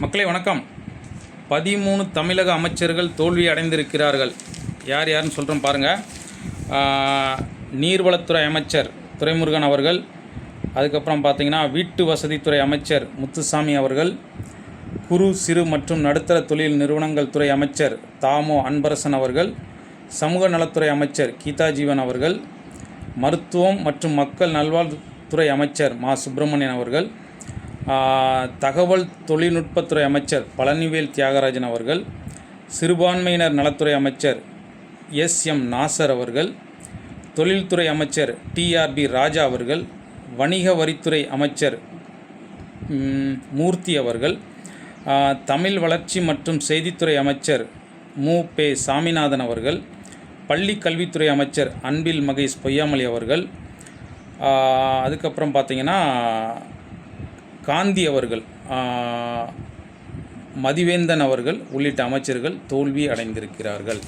மக்களே வணக்கம். 13 தமிழக அமைச்சர்கள் தோல்வி அடைந்திருக்கிறார்கள். யார் யாருன்னு சொல்கிறோம் பாருங்கள். நீர்வளத்துறை அமைச்சர் துரைமுருகன் அவர்கள், அதுக்கப்புறம் பார்த்திங்கன்னா வீட்டு வசதித்துறை அமைச்சர் முத்துசாமி அவர்கள், குறு சிறு மற்றும் நடுத்தர தொழில் நிறுவனங்கள் துறை அமைச்சர் தாமோ அன்பரசன் அவர்கள், சமூக நலத்துறை அமைச்சர் கீதா ஜீவன் அவர்கள், மருத்துவம் மற்றும் மக்கள் நல்வாழ்வுத்துறை அமைச்சர் மா சுப்பிரமணியன் அவர்கள், தகவல் தொழில்நுட்பத்துறை அமைச்சர் பழனிவேல் தியாகராஜன் அவர்கள், சிறுபான்மையினர் நலத்துறை அமைச்சர் எஸ்.எம். நாசர் அவர்கள், தொழில்துறை அமைச்சர் டி.ஆர்.பி. ராஜா அவர்கள், வணிக வரித்துறை அமைச்சர் மூர்த்தி அவர்கள், தமிழ் வளர்ச்சி மற்றும் செய்தித்துறை அமைச்சர் மு.பெ. சாமிநாதன் அவர்கள், பள்ளி கல்வித்துறை அமைச்சர் அன்பில் மகேஷ் பொய்யாமொழி அவர்கள், அதுக்கப்புறம் பார்த்திங்கன்னா காந்தி அவர்கள், மதிவேந்தன் அவர்கள் உள்ளிட்ட அமைச்சர்கள் தோல்வி அடைந்திருக்கிறார்கள்.